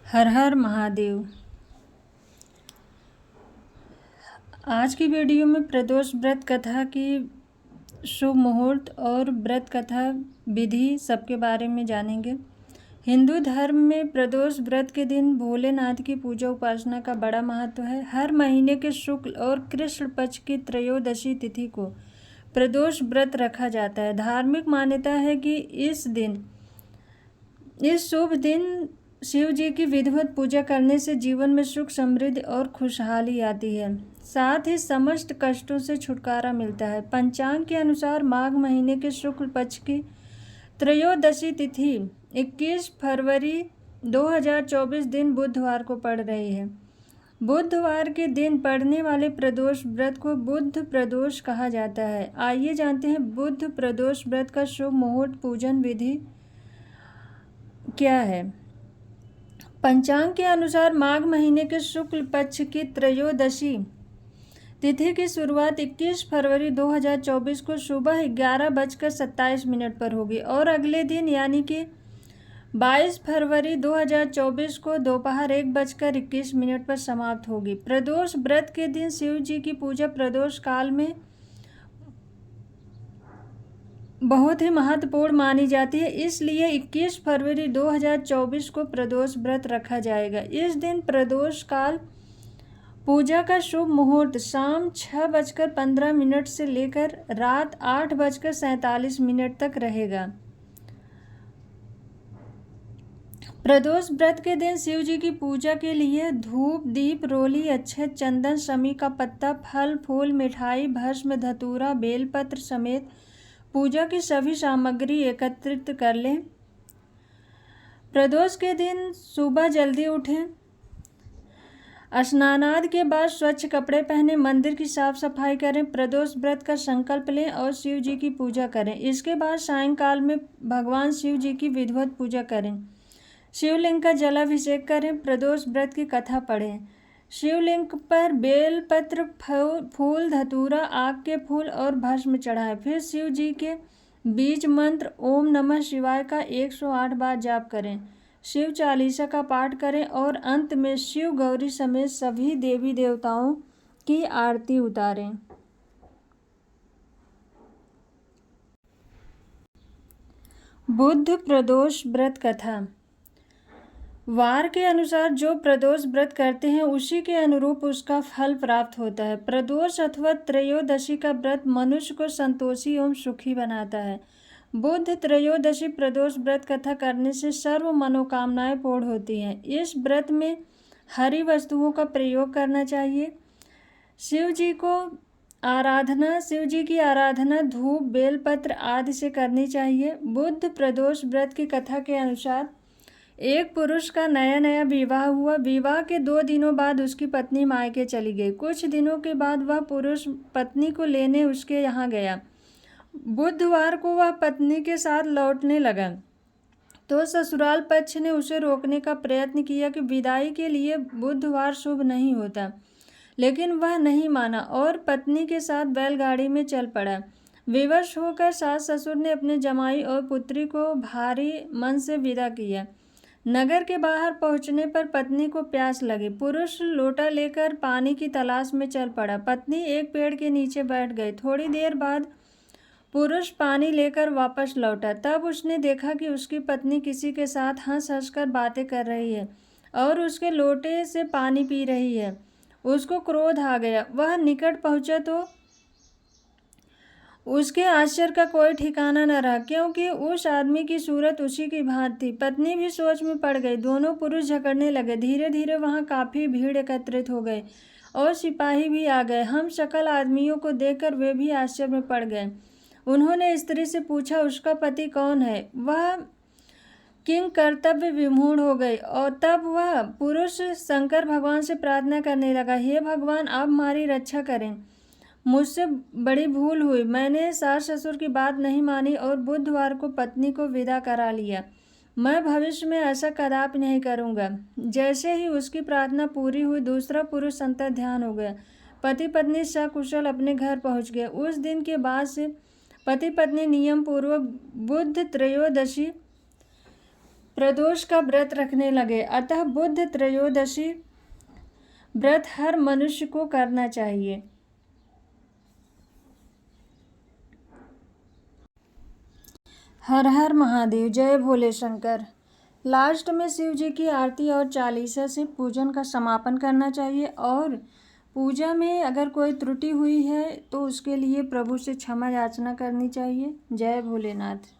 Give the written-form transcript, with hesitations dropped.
हर हर महादेव। आज की वीडियो में प्रदोष व्रत कथा की शुभ मुहूर्त और व्रत कथा विधि सबके बारे में जानेंगे। हिंदू धर्म में प्रदोष व्रत के दिन भोलेनाथ की पूजा उपासना का बड़ा महत्व है। हर महीने के शुक्ल और कृष्ण पक्ष की त्रयोदशी तिथि को प्रदोष व्रत रखा जाता है। धार्मिक मान्यता है कि इस शुभ दिन शिव जी की विधिवत पूजा करने से जीवन में सुख समृद्धि और खुशहाली आती है, साथ ही समस्त कष्टों से छुटकारा मिलता है। पंचांग के अनुसार माघ महीने के शुक्ल पक्ष की त्रयोदशी तिथि 21 फरवरी 2024 दिन बुधवार को पड़ रही है। बुधवार के दिन पड़ने वाले प्रदोष व्रत को बुध प्रदोष कहा जाता है। आइए जानते हैं बुध प्रदोष व्रत का शुभ मुहूर्त पूजन विधि क्या है। पंचांग के अनुसार माघ महीने के शुक्ल पक्ष की त्रयोदशी तिथि की शुरुआत 21 फरवरी 2024 को सुबह 11:27 पर होगी और अगले दिन यानी कि 22 फरवरी 2024 को दोपहर 1:21 पर समाप्त होगी। प्रदोष व्रत के दिन शिव जी की पूजा प्रदोष काल में बहुत ही महत्वपूर्ण मानी जाती है, इसलिए 21 फरवरी 2024 को प्रदोष व्रत रखा जाएगा। इस दिन प्रदोष काल पूजा का शुभ मुहूर्त शाम 6:15 से लेकर रात 8:47 तक रहेगा। प्रदोष व्रत के दिन शिव जी की पूजा के लिए धूप, दीप, रोली, अक्षत, चंदन, शमी का पत्ता, फल फूल, मिठाई, भस्म, धतूरा, बेलपत्र समेत पूजा की सभी सामग्री एकत्रित कर लें। प्रदोष के दिन सुबह जल्दी उठें, स्नानादि के बाद स्वच्छ कपड़े पहने, मंदिर की साफ सफाई करें, प्रदोष व्रत का संकल्प लें और शिव जी की पूजा करें। इसके बाद सायंकाल में भगवान शिव जी की विधिवत पूजा करें, शिवलिंग का जलाभिषेक करें, प्रदोष व्रत की कथा पढ़ें, शिवलिंग पर बेल पत्र, फूल, धतूरा, आक के फूल और भस्म चढ़ाएं। फिर शिव जी के बीज मंत्र ओम नमः शिवाय का 108 बार जाप करें, शिव चालीसा का पाठ करें और अंत में शिव गौरी समेत सभी देवी देवताओं की आरती उतारें। बुध प्रदोष व्रत कथा। वार के अनुसार जो प्रदोष व्रत करते हैं उसी के अनुरूप उसका फल प्राप्त होता है। प्रदोष अथवा त्रयोदशी का व्रत मनुष्य को संतोषी एवं सुखी बनाता है। बुध त्रयोदशी प्रदोष व्रत कथा करने से सर्व मनोकामनाएं पूर्ण होती हैं। इस व्रत में हरी वस्तुओं का प्रयोग करना चाहिए। शिव जी की आराधना धूप, बेलपत्र आदि से करनी चाहिए। बुध प्रदोष व्रत की कथा के अनुसार एक पुरुष का नया विवाह हुआ। विवाह के 2 दिनों बाद उसकी पत्नी मायके चली गई। कुछ दिनों के बाद वह पुरुष पत्नी को लेने उसके यहाँ गया। बुधवार को वह पत्नी के साथ लौटने लगा तो ससुराल पक्ष ने उसे रोकने का प्रयत्न किया कि विदाई के लिए बुधवार शुभ नहीं होता, लेकिन वह नहीं माना और पत्नी के साथ बैलगाड़ी में चल पड़ा। विवश होकर सास ससुर ने अपने जमाई और पुत्री को भारी मन से विदा किया। नगर के बाहर पहुंचने पर पत्नी को प्यास लगी। पुरुष लोटा लेकर पानी की तलाश में चल पड़ा। पत्नी एक पेड़ के नीचे बैठ गई। थोड़ी देर बाद पुरुष पानी लेकर वापस लौटा। तब उसने देखा कि उसकी पत्नी किसी के साथ हंस हंसकर बातें कर रही है और उसके लोटे से पानी पी रही है। उसको क्रोध आ गया। वह निकट पहुंचा तो उसके आश्चर्य का कोई ठिकाना न रहा, क्योंकि उस आदमी की सूरत उसी की भांति थी। पत्नी भी सोच में पड़ गई। दोनों पुरुष झगड़ने लगे। धीरे धीरे वहां काफी भीड़ एकत्रित हो गई और सिपाही भी आ गए। हम सकल आदमियों को देखकर वे भी आश्चर्य में पड़ गए। उन्होंने स्त्री से पूछा उसका पति कौन है। वह किंग कर्तव्य विमूढ़ हो गई और तब वह पुरुष शंकर भगवान से प्रार्थना करने लगा, हे भगवान, आप हमारी रक्षा करें। मुझसे बड़ी भूल हुई। मैंने सास ससुर की बात नहीं मानी और बुधवार को पत्नी को विदा करा लिया। मैं भविष्य में ऐसा कदापि नहीं करूँगा। जैसे ही उसकी प्रार्थना पूरी हुई दूसरा पुरुष अंतर ध्यान हो गया। पति पत्नी सकुशल अपने घर पहुँच गए। उस दिन के बाद से पति पत्नी नियम पूर्वक बुध त्रयोदशी प्रदोष का व्रत रखने लगे। अतः बुद्ध त्रयोदशी व्रत हर मनुष्य को करना चाहिए। हर हर महादेव। जय भोले शंकर। लास्ट में शिव जी की आरती और चालीसा से पूजन का समापन करना चाहिए और पूजा में अगर कोई त्रुटि हुई है तो उसके लिए प्रभु से क्षमा याचना करनी चाहिए। जय भोलेनाथ।